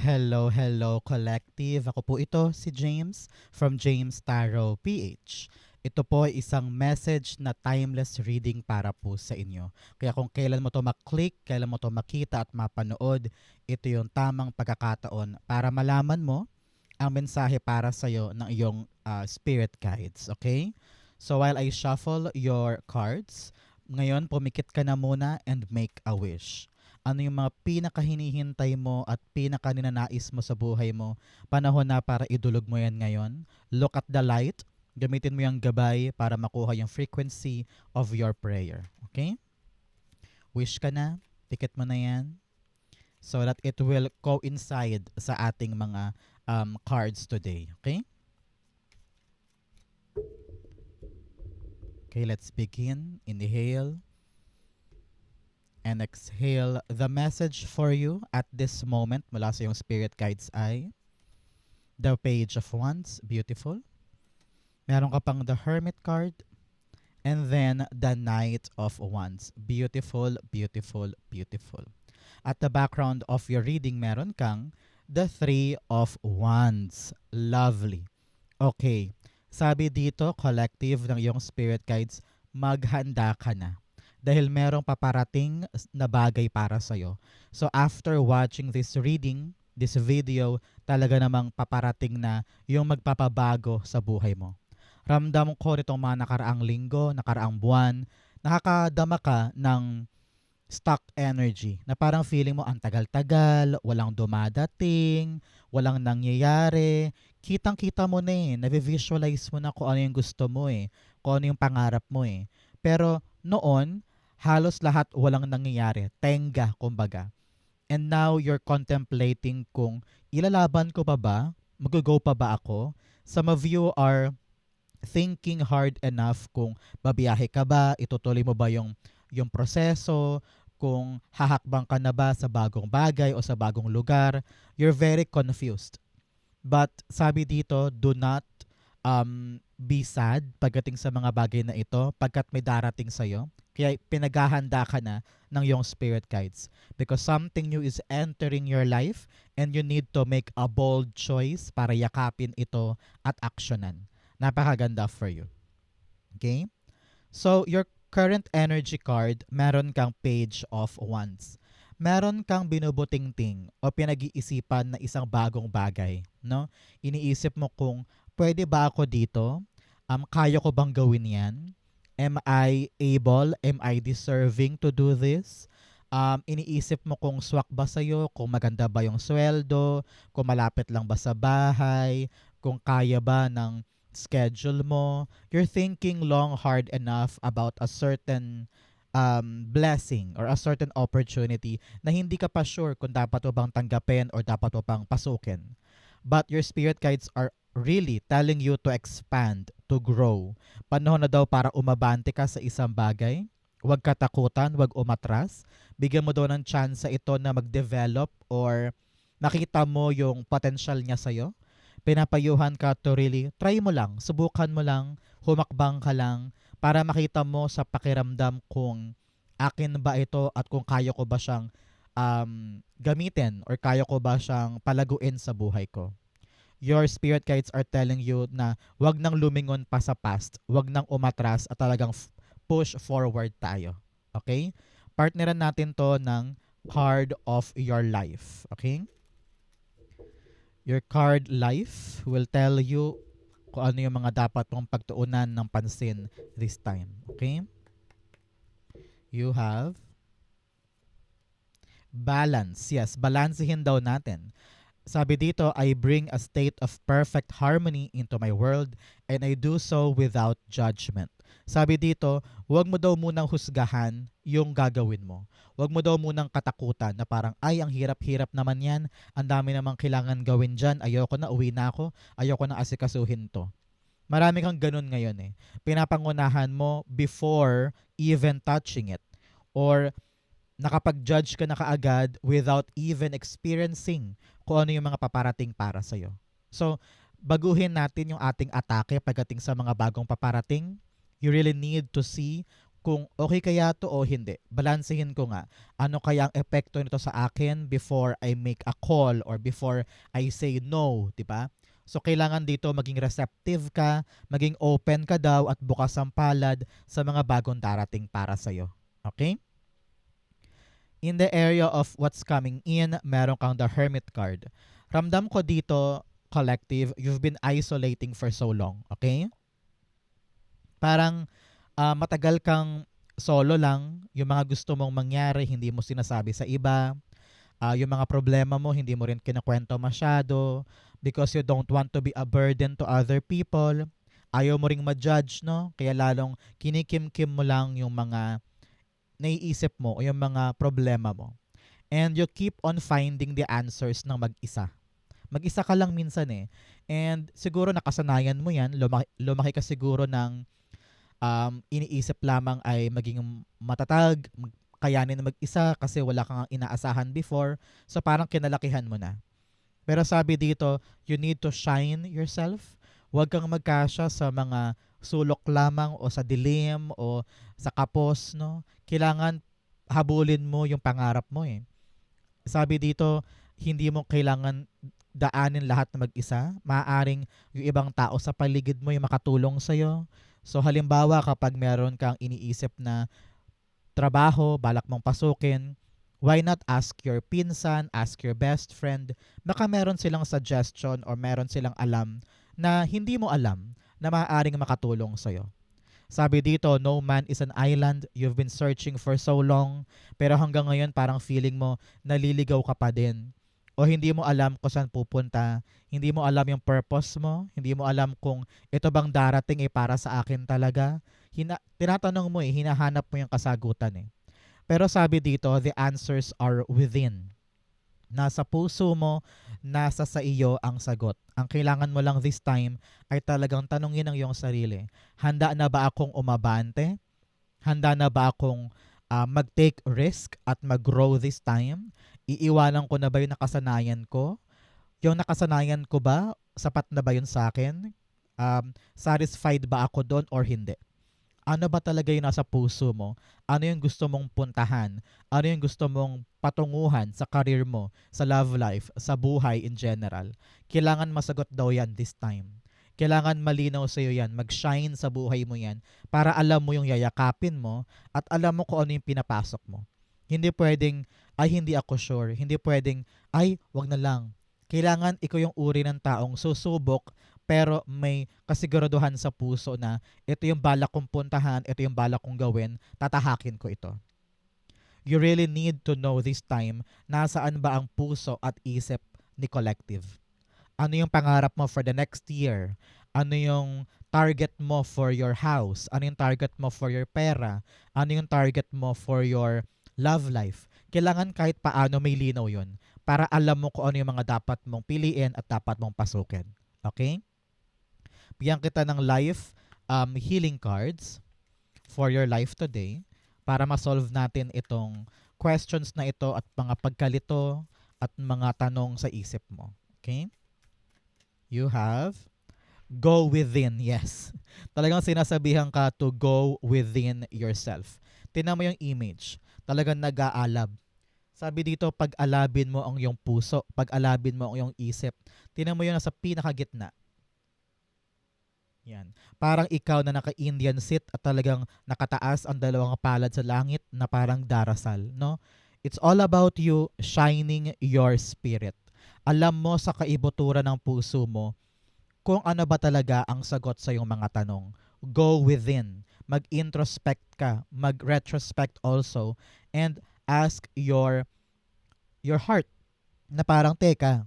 Hello, hello collective. Ako po ito, si James from James Tarot PH. Ito po ay isang message na timeless reading para po sa inyo. Kaya kung kailan mo to maklik, kailan mo to makita at mapanood, ito yung tamang pagkakataon para malaman mo ang mensahe para sa'yo ng iyong spirit guides. Okay? So while I shuffle your cards, ngayon pumikit ka na muna and make a wish. Ano yung mga pinakahinihintay mo at pinakaninanais mo sa buhay mo? Panahon na para idulog mo yan ngayon. Look at the light. Gamitin mo yung gabay para makuha yung frequency of your prayer. Okay? Wish ka na. Pikit mo na yan. So that it will coincide sa ating mga cards today. Okay? Okay, let's begin. Inhale and exhale. The message for you at this moment mula sa iyong spirit guides ay the Page of Wands, beautiful. Meron ka pang the Hermit card and then the Knight of Wands. Beautiful, beautiful, beautiful. At the background of your reading, meron kang the Three of Wands. Lovely. Okay. Sabi dito, collective ng iyong spirit guides, maghanda ka na. Dahil merong paparating na bagay para sa'yo. So after watching this reading, this video, talaga namang paparating na yung magpapabago sa buhay mo. Ramdam ko nitong mga nakaraang linggo, nakaraang buwan, nakakadama ka ng stuck energy na parang feeling mo ang tagal-tagal, walang dumadating, walang nangyayari. Kitang-kita mo na navisualize mo na kung ano yung gusto mo kung ano yung pangarap mo Pero noon, halos lahat walang nangyayari. Tenga, kumbaga. And now, you're contemplating kung ilalaban ko pa ba? Mag-go pa ba ako? Some of you are thinking hard enough kung babiyahe ka ba, itutuloy mo ba yung proseso, kung hahakbang ka na ba sa bagong bagay o sa bagong lugar. You're very confused. But sabi dito, do not be sad pagdating sa mga bagay na ito pagkat may darating sa'yo. Kaya pinaghahanda ka na ng iyong spirit guides. Because something new is entering your life and you need to make a bold choice para yakapin ito at aksyonan. Napakaganda for you. Okay? So, your current energy card, meron kang Page of Wands. Meron kang binubutingting o pinag-iisipan na isang bagong bagay, no? Iniisip mo kung pwede ba ako dito? Kaya ko bang gawin 'yan? Am I able? Am I deserving to do this? Iniisip mo kung swak ba sa'yo, kung maganda ba yung sweldo, kung malapit lang ba sa bahay, kung kaya ba ng schedule mo. You're thinking long, hard enough about a certain blessing or a certain opportunity na hindi ka pa sure kung dapat mo bang tanggapin or dapat mo bang pasukin. But your spirit guides are really telling you to expand, to grow. Panahon na daw para umabante ka sa isang bagay. Huwag katakutan, huwag umatras. Bigyan mo daw ng chance ito na mag-develop or nakita mo yung potential niya sa'yo. Pinapayuhan ka to really, try mo lang, subukan mo lang, humakbang ka lang para makita mo sa pakiramdam kung akin ba ito at kung kaya ko ba siyang gamitin or kaya ko ba siyang palaguin sa buhay ko. Your spirit guides are telling you na wag nang lumingon pa sa past, wag nang umatras at talagang push forward tayo. Okay? Partneran natin to ng card of your life. Okay? Your card life will tell you kung ano yung mga dapat mong pagtuunan ng pansin this time. Okay? You have balance. Yes, balansehin daw natin. Sabi dito, I bring a state of perfect harmony into my world and I do so without judgment. Sabi dito, huwag mo daw munang husgahan yung gagawin mo. Huwag mo daw munang katakutan na parang, ay, ang hirap-hirap naman yan. Ang dami namang kailangan gawin dyan. Ayoko na, uwi na ako. Ayoko na asikasuhin to. Marami kang ganun ngayon Pinapangunahan mo before even touching it. Or nakapag-judge ka na kaagad without even experiencing kung ano yung mga paparating para sa'yo. So, baguhin natin yung ating atake pagdating sa mga bagong paparating. You really need to see kung okay kaya to o hindi. Balansehin ko nga. Ano kaya ang epekto nito sa akin before I make a call or before I say no, di ba? So, kailangan dito maging receptive ka, maging open ka daw at bukas ang palad sa mga bagong darating para sa'yo. Okay? In the area of what's coming in, meron kang the Hermit card. Ramdam ko dito, collective, you've been isolating for so long. Okay? Parang matagal kang solo lang, yung mga gusto mong mangyari, hindi mo sinasabi sa iba. Yung mga problema mo, hindi mo rin kinukwento masyado because you don't want to be a burden to other people. Ayaw mo ring ma-judge, no? Kaya lalong kinikim-kim mo lang yung mga naiisip mo o yung mga problema mo. And you keep on finding the answers ng mag-isa. Mag-isa ka lang minsan eh. And siguro nakasanayan mo yan, lumaki ka siguro ng iniisip lamang ay maging matatag, kayanin na mag-isa kasi wala kang inaasahan before. So parang kinalakihan mo na. Pero sabi dito, you need to shine yourself. Huwag kang magkasya sa mga sulok lamang o sa dilim o sa kapos, no? Kailangan habulin mo yung pangarap mo eh. Sabi dito, hindi mo kailangan daanin lahat na mag-isa. Maaaring yung ibang tao sa paligid mo yung makatulong sa'yo. So halimbawa kapag meron kang iniisip na trabaho, balak mong pasukin, why not ask your pinsan, ask your best friend, baka meron silang suggestion or meron silang alam na hindi mo alam na maaaring makatulong sa'yo. Sabi dito, no man is an island, you've been searching for so long, pero hanggang ngayon parang feeling mo naliligaw ka pa din. O hindi mo alam kung saan pupunta, hindi mo alam yung purpose mo, hindi mo alam kung ito bang darating para sa akin talaga. Tinatanong mo hinahanap mo yung kasagutan eh. Pero sabi dito, the answers are within. Nasa puso mo, nasa sa iyo ang sagot. Ang kailangan mo lang this time ay talagang tanungin ang iyong sarili. Handa na ba akong umabante? Handa na ba akong mag-take risk at mag-grow this time? Iiwanan ko na ba yung nakasanayan ko? Yung nakasanayan ko ba, sapat na ba yun sa akin? Satisfied ba ako doon or hindi? Ano ba talaga yung nasa puso mo? Ano yung gusto mong puntahan? Ano yung gusto mong patunguhan sa career mo, sa love life, sa buhay in general? Kailangan masagot daw yan this time. Kailangan malinaw sa'yo yan, mag-shine sa buhay mo yan para alam mo yung yayakapin mo at alam mo kung ano yung pinapasok mo. Hindi pwedeng, ay hindi ako sure. Hindi pwedeng, ay wag na lang. Kailangan ikaw yung uri ng taong susubok pero may kasiguraduhan sa puso na ito yung balak kong puntahan, ito yung balak kong gawin, tatahakin ko ito. You really need to know this time nasaan ba ang puso at isip ni Collective. Ano yung pangarap mo for the next year? Ano yung target mo for your house? Ano yung target mo for your pera? Ano yung target mo for your love life? Kailangan kahit paano may linaw yun para alam mo kung ano yung mga dapat mong piliin at dapat mong pasukin. Okay? Bigyan kita ng life healing cards for your life today para ma-solve natin itong questions na ito at mga pagkalito at mga tanong sa isip mo. Okay? You have go within. Yes. Talagang sinasabihan ka to go within yourself. Tingnan mo yung image. Talagang nag-aalab. Sabi dito, pag-alabin mo ang iyong puso, pag-alabin mo ang iyong isip. Tingnan mo yun nasa pinakagitna. Yan. Parang ikaw na naka-Indian seat at talagang nakataas ang dalawang palad sa langit na parang darasal, no? It's all about you shining your spirit. Alam mo sa kaibuturan ng puso mo kung ano ba talaga ang sagot sa iyong mga tanong. Go within. Mag-introspect ka, mag-retrospect also, and ask your heart na parang, teka,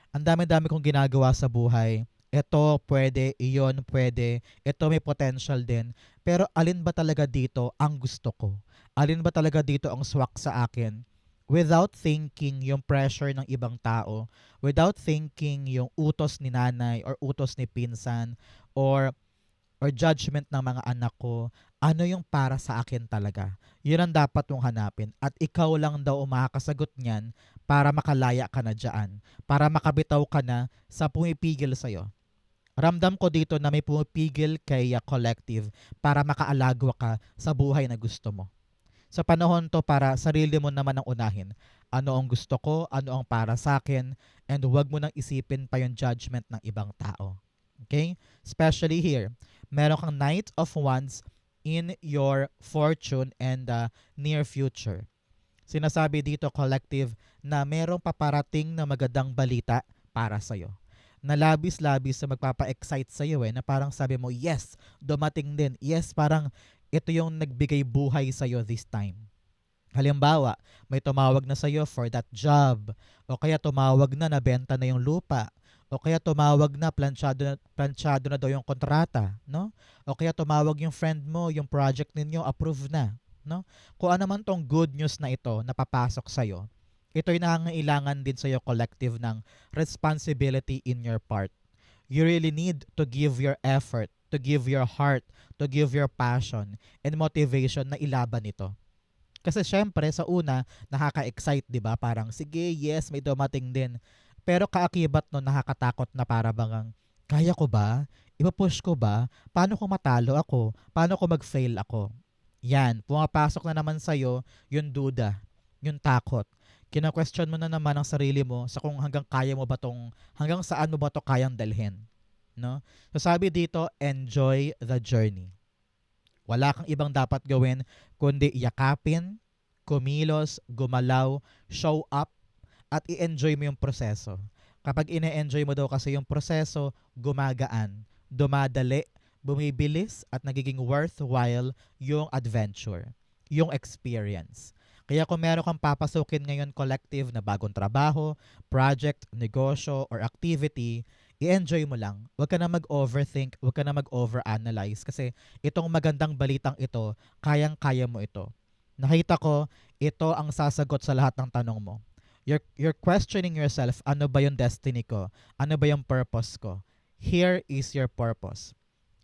ang dami-dami kong ginagawa sa buhay. Ito pwede, iyon pwede, ito may potential din. Pero alin ba talaga dito ang gusto ko? Alin ba talaga dito ang swak sa akin? Without thinking yung pressure ng ibang tao, without thinking yung utos ni nanay or utos ni pinsan or judgment ng mga anak ko, ano yung para sa akin talaga? Yun ang dapat mong hanapin. At ikaw lang daw makakasagot niyan para makalaya ka na dyan. Para makabitaw ka na sa pumipigil sa'yo. Ramdam ko dito na may pumipigil kay collective para makaalagwa ka sa buhay na gusto mo. Sa panahon to para sarili mo naman ang unahin. Ano ang gusto ko, ano ang para sa akin, and huwag mo nang isipin pa yung judgment ng ibang tao. Okay? Especially here, meron kang Knight of Wands in your fortune and near future. Sinasabi dito, collective, na merong paparating na magandang balita para sa'yo. Na labis-labis na magpapa-excite sa'yo na parang sabi mo, yes, dumating din. Yes, parang ito yung nagbigay buhay sa'yo this time. Halimbawa, may tumawag na sa'yo for that job, o kaya tumawag na nabenta na yung lupa, o kaya tumawag na planchado na daw yung kontrata, no? O kaya tumawag yung friend mo, yung project ninyo approved na, no? Kung ano man tong good news na ito na papasok sa'yo, ito'y nangangailangan din sa'yo collective ng responsibility in your part. You really need to give your effort, to give your heart, to give your passion and motivation na ilaban ito. Kasi syempre sa una, nakaka-excite, 'di ba? Parang sige, yes, may dumating din. Pero kaakibat no, nakakatakot na para bangang kaya ko ba? Ipa-push ko ba? Paano kung matalo ako? Paano kung mag-fail ako? Yan, pumapasok na naman sa'yo yung duda, yung takot. Kina-question mo na naman ang sarili mo sa kung hanggang saan mo ba to kayang dalhin. No? So sabi dito, enjoy the journey. Wala kang ibang dapat gawin kundi yakapin, kumilos, gumalaw, show up, at i-enjoy mo yung proseso. Kapag ine-enjoy mo daw kasi yung proseso, gumagaan, dumadali, bumibilis, at nagiging worthwhile yung adventure, yung experience. Kaya kung meron kang papasukin ngayon collective na bagong trabaho, project, negosyo, or activity, i-enjoy mo lang. Huwag ka na mag-overthink, huwag ka na mag-overanalyze kasi itong magandang balitang ito, kayang-kaya mo ito. Nakita ko, ito ang sasagot sa lahat ng tanong mo. You're questioning yourself, ano ba yung destiny ko? Ano ba yung purpose ko? Here is your purpose.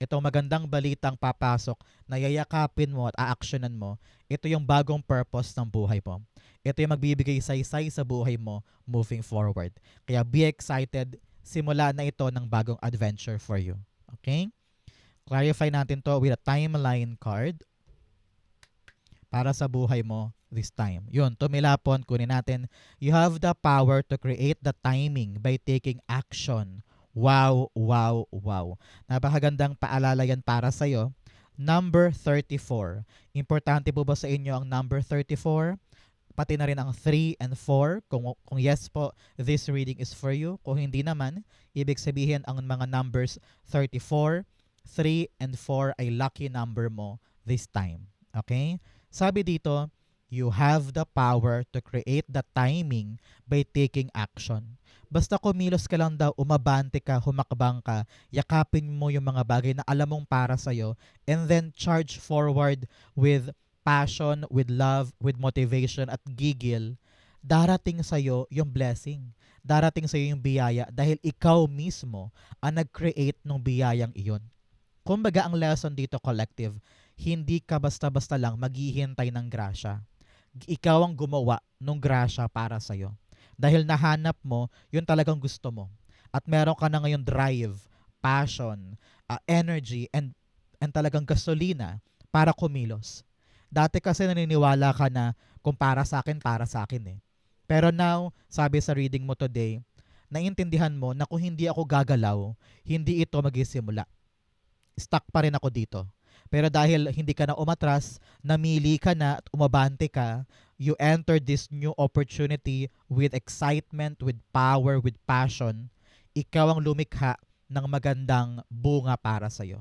Itong magandang balitang papasok na yayakapin mo at aaksyonan mo, ito yung bagong purpose ng buhay mo. Ito yung magbibigay saysay sa buhay mo moving forward. Kaya be excited, simula na ito ng bagong adventure for you. Okay? Clarify natin to with a timeline card para sa buhay mo this time. Yun, tumilapon, kunin natin. You have the power to create the timing by taking action. Wow, wow, wow. Napakagandang paalala yan para sa'yo. Number 34. Importante po ba sa inyo ang number 34? Pati na rin ang 3 and 4. Kung yes po, this reading is for you. Kung hindi naman, ibig sabihin ang mga numbers 34, 3, and 4 ay lucky number mo this time. Okay? Sabi dito, you have the power to create the timing by taking action. Basta kumilos ka lang daw, umabante ka, humakbang ka, yakapin mo yung mga bagay na alam mong para sa'yo, and then charge forward with passion, with love, with motivation at gigil, darating sa'yo yung blessing. Darating sa'yo yung biyaya dahil ikaw mismo ang nag-create ng biyayang iyon. Kumbaga ang lesson dito collective, hindi ka basta-basta lang maghihintay ng grasya. Ikaw ang gumawa ng grasya para sa'yo. Dahil nahanap mo yung talagang gusto mo. At meron ka na ngayon drive, passion, energy, and talagang gasolina para kumilos. Dati kasi naniniwala ka na kung para sa akin eh. Pero now, sabi sa reading mo today, naintindihan mo na kung hindi ako gagalaw, hindi ito magsisimula. Stuck pa rin ako dito. Pero dahil hindi ka na umatras, namili ka na at umabante ka, you entered this new opportunity with excitement, with power, with passion. Ikaw ang lumikha ng magandang bunga para sa'yo.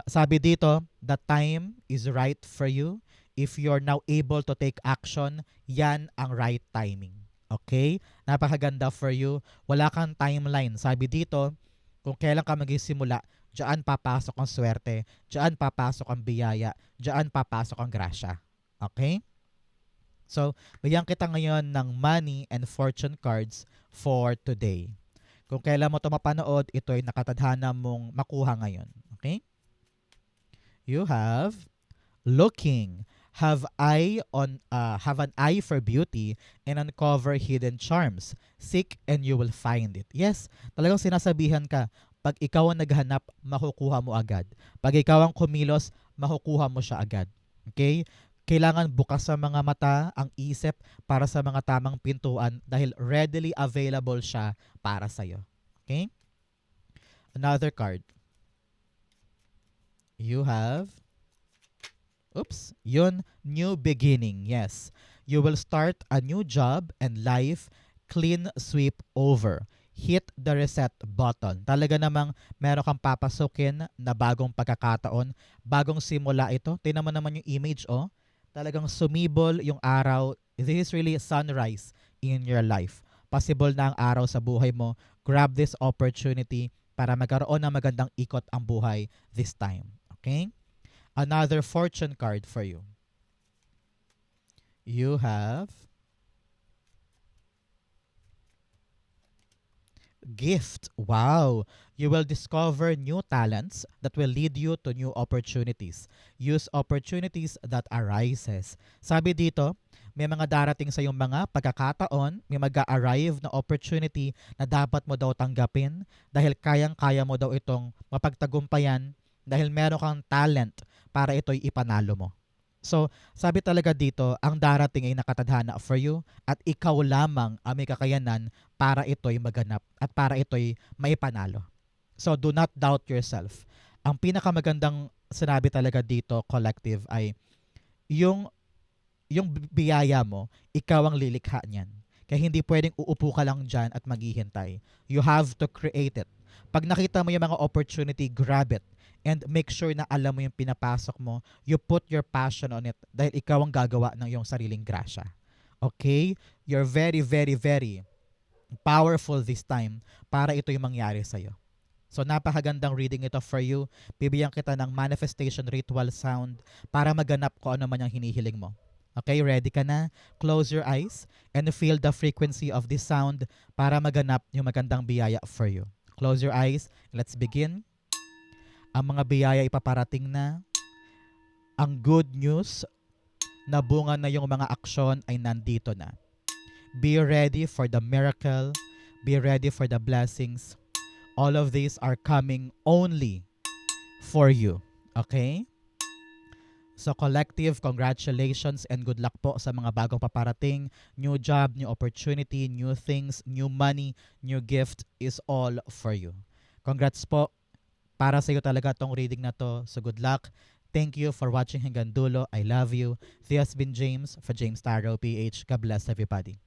Sabi dito, the time is right for you. If you're now able to take action, yan ang right timing. Okay? Napakaganda for you. Wala kang timeline. Sabi dito, kung kailan ka magsisimula, diyan papasok ang swerte, diyan papasok ang biyaya, diyan papasok ang grasya. Okay? So, bigyan kita ngayon ng money and fortune cards for today. Kung kailan mo ito mapanood, ito ay nakatadhana mong makuha ngayon. Okay? You have looking. Have an eye for beauty and uncover hidden charms. Seek and you will find it. Yes, talagang sinasabihan ka, Pag ikaw ang naghanap, makukuha mo agad. Pag ikaw ang kumilos, makukuha mo siya agad. Okay? Kailangan bukas sa mga mata, ang isip para sa mga tamang pintuan dahil readily available siya para sa'yo. Okay? Another card. You have, yun, new beginning. Yes. You will start a new job and life, clean sweep over. Hit the reset button. Talaga namang meron kang papasukin na bagong pagkakataon, bagong simula ito. Tingnan mo naman yung image, oh. Talagang sumibol yung araw. This is really sunrise in your life. Possible na ang araw sa buhay mo. Grab this opportunity para magkaroon ng magandang ikot ang buhay this time. Okay? Another fortune card for you. You have gift. Wow. You will discover new talents that will lead you to new opportunities. Use opportunities that arises. Sabi dito, may mga darating sa iyong mga pagkakataon, may mag-arrive na opportunity na dapat mo daw tanggapin dahil kayang-kaya mo daw itong mapagtagumpayan dahil meron kang talent para ito'y ipanalo mo. So, sabi talaga dito, ang darating ay nakatadhana for you at ikaw lamang ang may kakayanan para ito'y maganap at para ito'y maipanalo. So, do not doubt yourself. Ang pinakamagandang sinabi talaga dito, collective, ay yung biyaya mo, ikaw ang lilikha niyan. Kaya hindi pwedeng uupo ka lang dyan at maghihintay. You have to create it. Pag nakita mo yung mga opportunity, grab it. And make sure na alam mo yung pinapasok mo. You put your passion on it dahil ikaw ang gagawa ng iyong sariling grasya. Okay? You're very, very, very powerful this time para ito yung mangyari sa'yo. So napakagandang reading ito for you. Bibigyan kita ng manifestation ritual sound para maganap ko ano man yung hinihiling mo. Okay, ready ka na? Close your eyes and feel the frequency of this sound para maganap yung magandang biyaya for you. Close your eyes. Let's begin. Ang mga biyaya ipaparating na. Ang good news na bunga na yung mga aksyon ay nandito na. Be ready for the miracle. Be ready for the blessings. All of these are coming only for you. Okay? So collective, congratulations and good luck po sa mga bagong paparating. New job, new opportunity, new things, new money, new gift is all for you. Congrats po. Para sa iyo talaga tong reading na to. So good luck. Thank you for watching hanggang dulo. I love you. This has been James for James Tarot PH. God bless everybody.